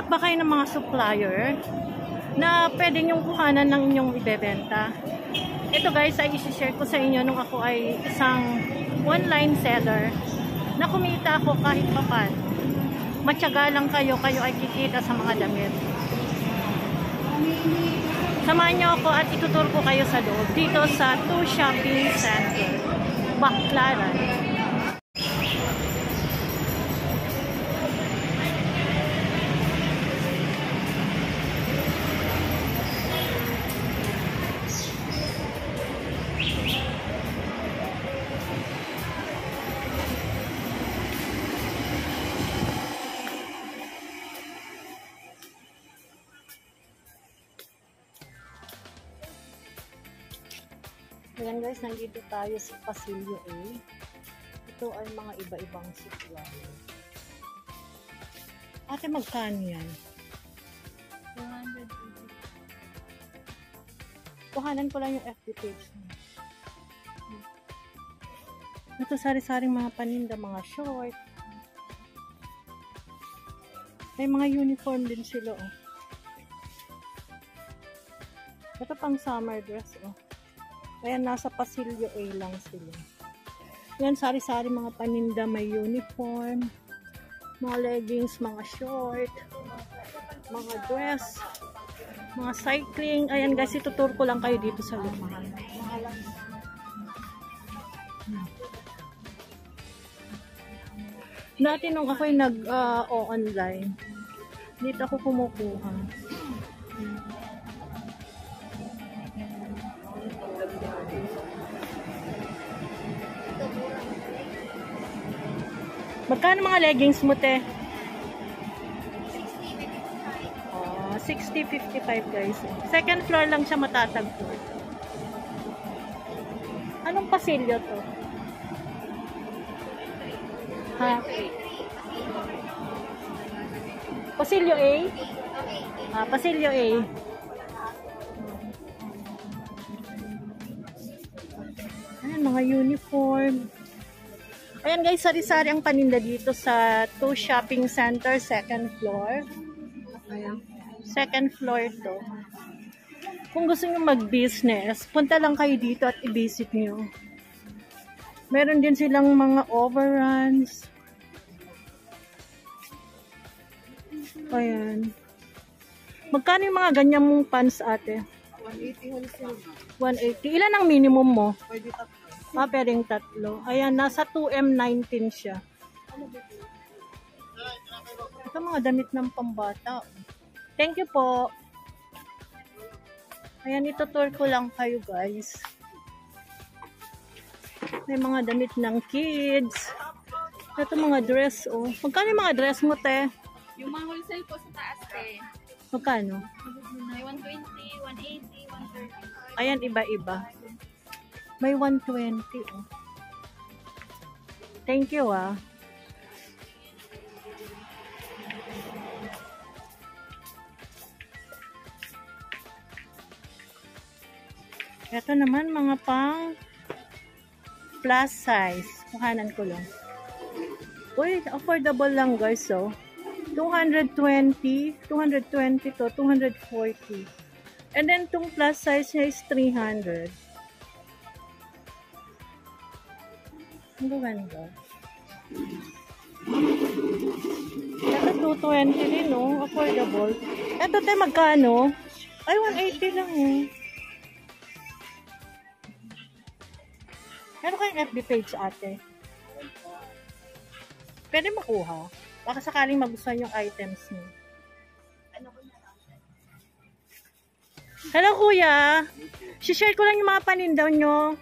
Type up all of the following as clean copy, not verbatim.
Naghahanap ba kayo ng mga supplier na pwede nyong kuhanan ng inyong ibebenta? Ito guys ay isi-share ko sa inyo nung ako ay isang online seller na kumita ako kahit papan. Matyaga lang kayo ay kikita sa mga damit. Samahan nyo ako at ituturo ko kayo sa loob dito sa 2 Shopping Center, Baclaran. Ayan guys, nandito tayo sa Pasilyo A. Ito ay mga iba-ibang supply. Ate, magkano yan? 200. Kuhanan ko lang yung FB page. Ito sari-saring mga paninda, mga short. May mga uniform din sila. Oh. Ito pang summer dress. Oh. Ayan, nasa Pasilyo A lang sila. Yan, sari-sari mga paninda, may uniform, mga leggings, mga short, mga dress, mga cycling. Ayan guys, ituturo ko lang kayo dito sa lupahan. Dati nung ako'y nag-online, dito ako kumukuha. Magkano mga leggings mo, te? 60-55 guys. Second floor lang siya matatagpo. Anong pasilyo to? Ha? Pasilyo A? Pasilyo A. Ayan, mga uniform. Ayan guys, sari-sari ang paninda dito sa 2 Shopping Center, second floor. Ayan. Second floor to. Kung gusto nyo mag-business, punta lang kayo dito at i-visit nyo. Meron din silang mga overruns. Ayan. Magkano yung mga ganyan mong pants, ate? 180 wholesale. 180. Ilan ang minimum mo? Pwede tatlo. Pwedeng 3. Ayan, nasa 2M19 siya. Ito mga damit ng pambata. Thank you po. Ayan, itutur ko lang kayo guys. May mga damit ng kids. Ito mga dress, oh. Magkano yung mga dress mo, te? Yung mga wholesale po sa taas, te. Magkano? May 120, 180, 130. Ayan, iba-iba. May 120, oh. Thank you, ah. Ito naman, mga pang plus size. Kuhanan ko lang. Uy, affordable lang, guys, oh. 220 to 240. And then, itong plus size niya is 300. Ang ganda. Ito 220 din, no? Affordable. Ito, tayo magkano? Ay, 180 lang, eh. Meron kayong FB page, ate? Pwede makuha. Baka sakaling magustuhan yung items niyo. Hello, kuya. Share ko lang yung mga panindaw nyo.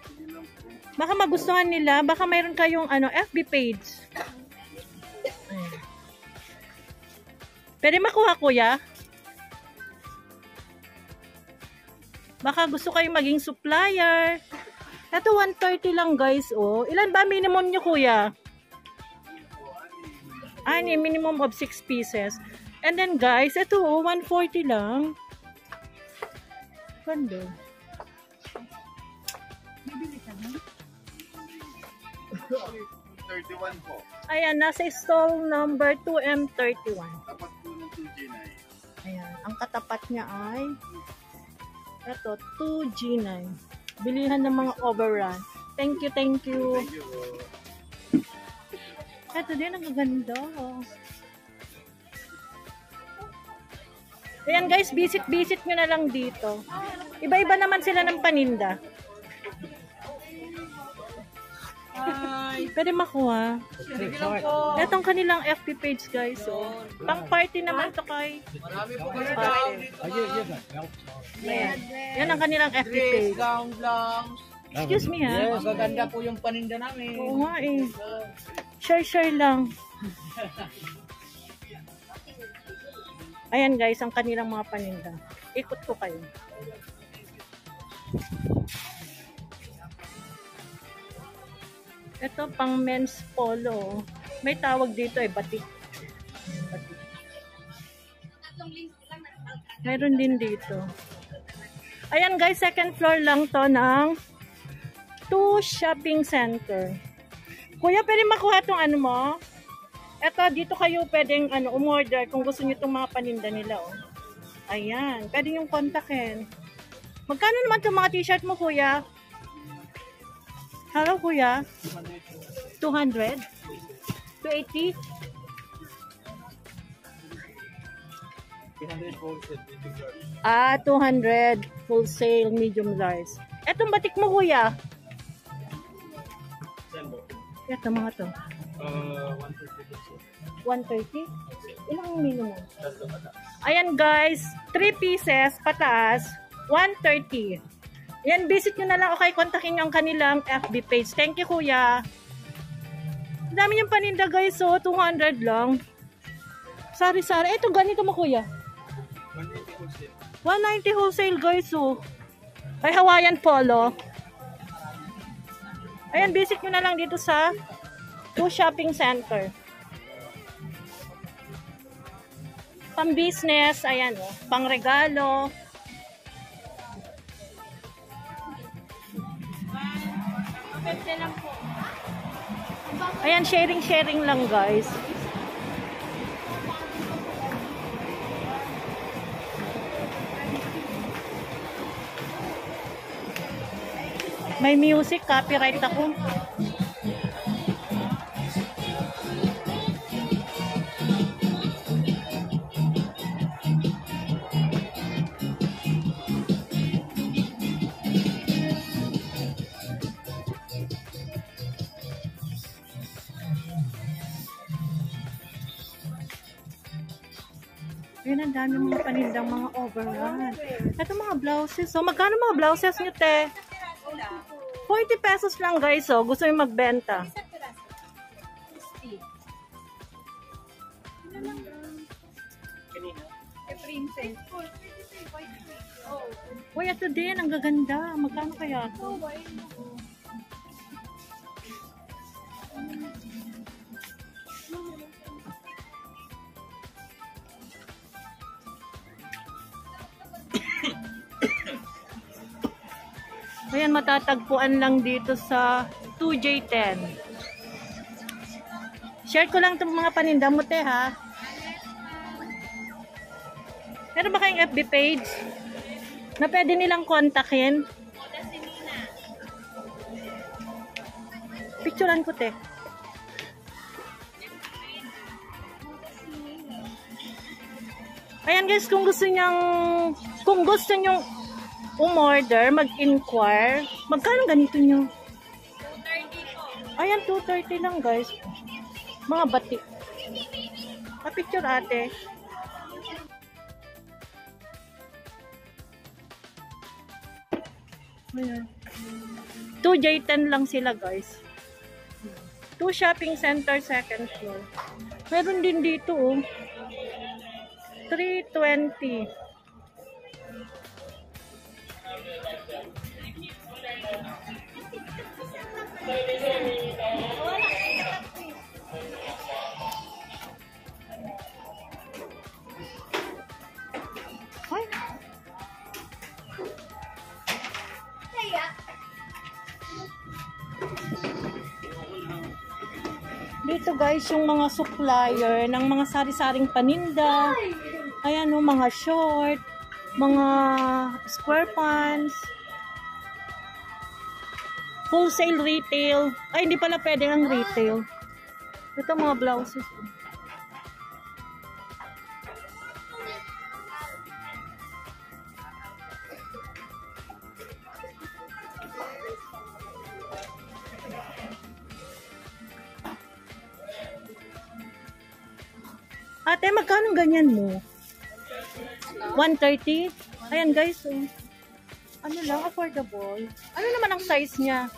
Baka magustuhan nila. Baka mayroon kayong FB page. Pwede makuha, kuya? Baka gusto kayong maging supplier. Ito 130 lang guys, oh. Ilan ba minimum nyo, kuya? Ani, minimum of 6 pieces. And then guys, ito 140 lang. Ganda. Bibili ka na? 31 po. Ayan, nasa stall number 2M31. Tapat po ng 2G9. katapat niya ay ito, 2G9. Bilihan ng mga overrun. Thank you, thank you. Ito din, ang gaganda. Ayan guys, visit nyo na lang dito. Iba-iba naman sila ng paninda. Pwede makuha. Itong kanilang FB page guys. Pang party naman to kay. Ayan. Yan ang kanilang FB page. Excuse me ha. Magaganda po yung paninda namin. Oo nga eh. Share lang. Ayan guys, ang kanilang mga paninda. Ikot ko kayo. Ito pang men's polo. May tawag dito eh, batik. Meron din dito. Ayan guys, second floor lang to ng 2 shopping center. Kuya, pwede makuha itong ano mo? Ito, dito kayo pwedeng umorder kung gusto nyo itong mga paninda nila. Oh. Ayan, pwede yung kontakin. Magkano naman itong mga t-shirt mo, kuya? Hello, kuya? 200? 280? 200 wholesale medium large. Etong batik mo, kuya? Ito mga to. 130? Ilang minimum? Ayan guys, 3 pieces pataas, 130. Yan, visit nyo na lang o kay kontakin nyo ang kanilang FB page. Thank you, kuya. Ang dami yung paninda, guys. So, 200 lang. Sari-sari. Ito, ganito mo, kuya. 190 wholesale, guys. So, ay, Hawaiian polo. Ayan, visit nyo na lang dito sa 2 shopping center. Pang business, ayan, oh, pang regalo. Ayan, sharing lang guys. May music, copyright ako. Ayan, ang dami mga panindang mga overrun. Ito mga blouses. So, magkano mga blouses nyo, te? 40 pesos lang, guys. So, gusto nyo magbenta. Uy, ito din. Ang gaganda. Magkano kaya ito? Ayan, matatagpuan lang dito sa 2J10. Share ko lang itong mga paninda mo, te, ha? Meron ba kayong FB page na pwede nilang kontakin? Picturean ko, te. Ayan guys, kung gusto nyong umorder, mag-inquire. Magkano ganito nyo? 230 po. Ayan, 230 lang guys. Mga batik. Pa-picture ate. Ayan. 2J10 lang sila guys. 2 shopping center, second floor. Meron din dito oh. 320. Dito guys, yung mga supplier ng mga sari-saring paninda. Ayan o, mga short, mga square pants, wholesale retail. Ay, hindi pala pwede ang retail. Ito mga blouses. Ate, magkano ganyan mo? 130? Ayan guys, oh. Ano lang, affordable. Ano naman ang size niya?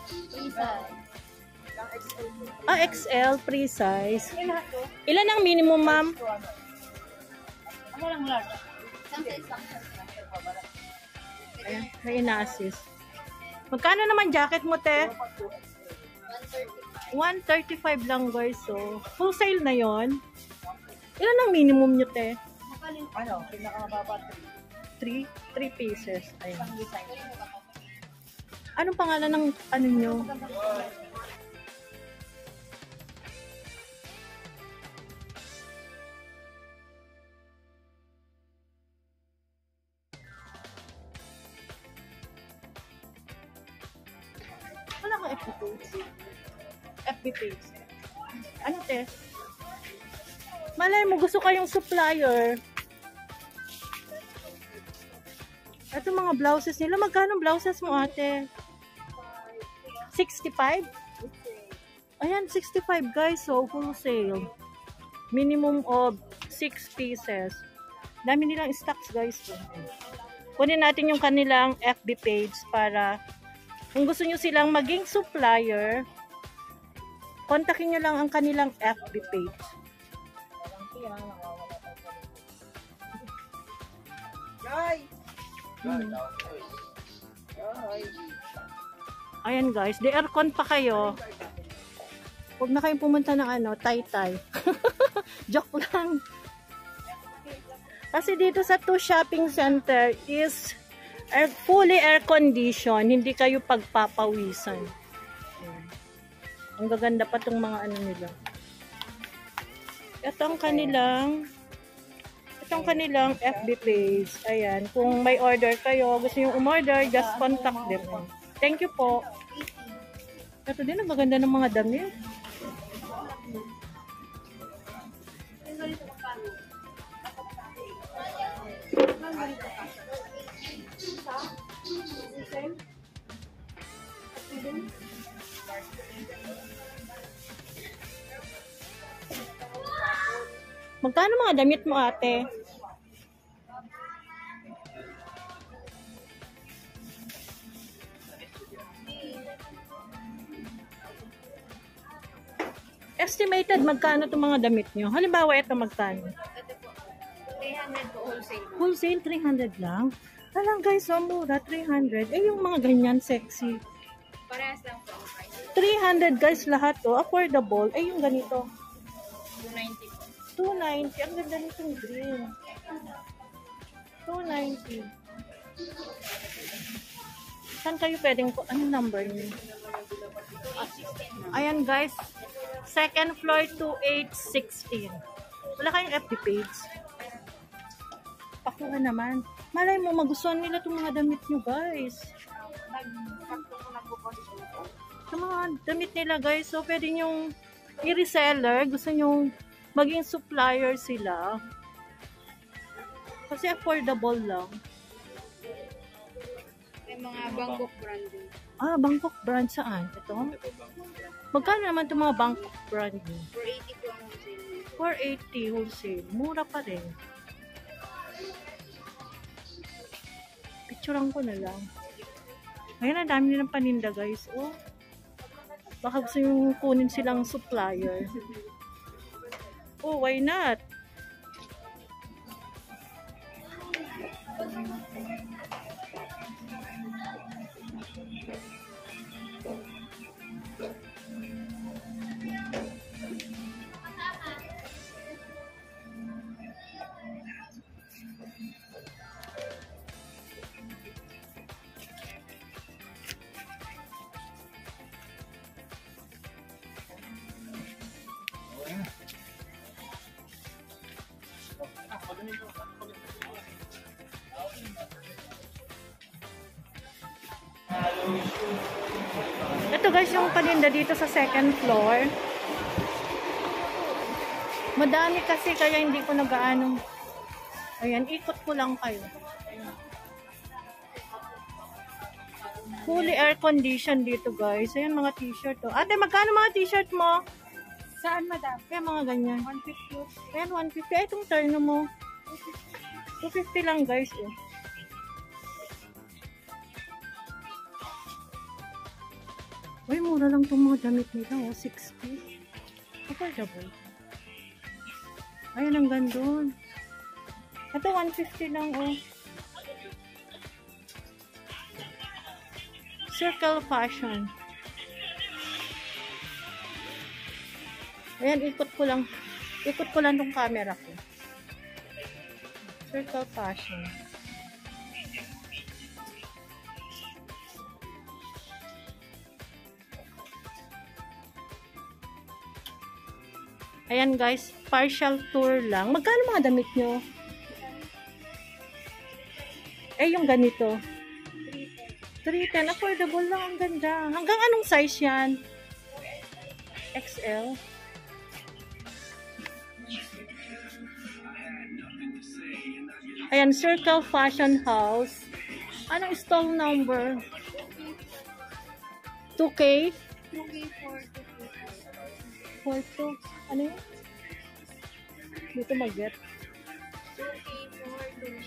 XL, free size. Ilan ang minimum, ma'am? Ano lang large? Ayan, may ina-assist. Magkano naman jacket mo, te? 135 lang, guys. So, wholesale na yon. Ilan ang minimum nyo, te? Ano? Pinakamababa 3 pieces. Ayan. Anong pangalan ng ano nyo? Wala kang FB page. FB page. Ano, te? Malay mo, gusto kayong supplier. Ito mga blouses nila. Magkano blouses mo, ate? 65? Ayan, 65 guys. So, wholesale. Minimum of 6 pieces. Dami nilang stocks guys. Kunin natin yung kanilang FB page para kung gusto nyo silang maging supplier, kontakin nyo lang ang kanilang FB page. Ayan guys, di aircon pa kayo. Huwag na kayong pumunta ng ano, Taytay. Joke lang. Kasi dito sa 2 shopping center is fully air condition, hindi kayo pagpapawisan. Ayan. Ang gaganda pa tong mga ano nila. Ito ang kanilang FB page. Ayan, kung may order kayo, gusto nyo umorder, just contact them. Thank you po. Ito din, ang maganda ng mga damit. Magkano mga damit mo, ate? Estimated magkano itong mga damit nyo? Halimbawa, ito magkano? Ito po. 300 po wholesale. Wholesale, 300 lang. Alam guys, so mura, 300. Eh, yung mga ganyan, sexy. Parehas lang po ang price. 300 guys, lahat to. Affordable. Eh, yung ganito. 290 po. 290. Ang ganda nitong green. 290. Saan kayo pwedeng po? Anong number niyo? Ayan guys. Second floor, 2816. Wala kayong FB page? Pakuha naman. Malay mo, magustuhan nila itong mga damit nyo guys. Sa mga damit nila guys. So, pwede nyong i-reseller. Gusto nyong maging supplier sila. Kasi affordable lang. May mga Bangkok brand din. Ah, Bangkok brand saan? Ito? Magkano naman itong mga Bangkok brand nyo? 480 po ang wholesale. 480 wholesale. Mura pa rin. Picturean ko na lang. Ngayon, ang dami nilang paninda guys. Oh. Baka gusto yung kunin silang supplier. Oh, why not? Ito guys, yung paninda dito sa second floor. Madami kasi kaya hindi ko nagaano. Ayan, ikot ko lang kayo. Fully air condition dito guys. Ayan mga t-shirt. Oh. Ate, magkano mga t-shirt mo? Saan, madam? Ayan mga ganyan. 150. Ayan, 150. Ay, itong terno mo. 250 lang guys. Oh. Uy, mura lang itong mga damit nila. Oh. 60. Affordable. Ayan, ang gandun. Ito, 150 lang. Oh. Circle Fashion. Ayan, ikot ko lang tong camera ko. Circle Fashion. Ayan guys, partial tour lang. Magkano mga damit nyo? Yung ganito. 310. Affordable lang. Ang ganda. Hanggang anong size yan? XL. Ayan, Circle Fashion House. Anong stall number? 2K? 2K for 42. Ano yun? Dito mag-get. 2K for 2K.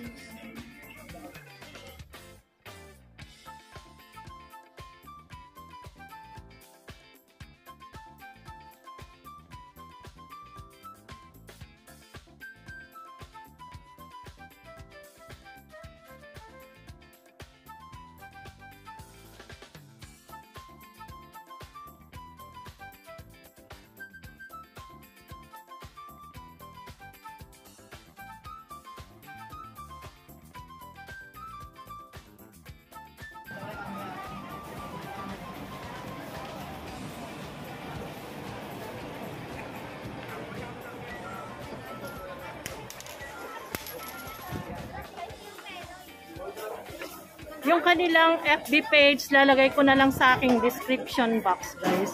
Yung kanilang FB page, lalagay ko na lang sa aking description box, guys.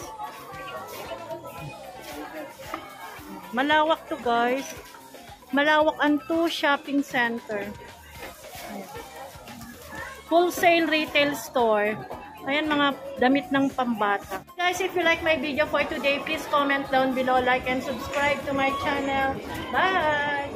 Malawak to, guys. Malawak ang 2 shopping center. Wholesale retail store. Ayan, mga damit ng pambata. Guys, if you like my video for today, please comment down below, like and subscribe to my channel. Bye!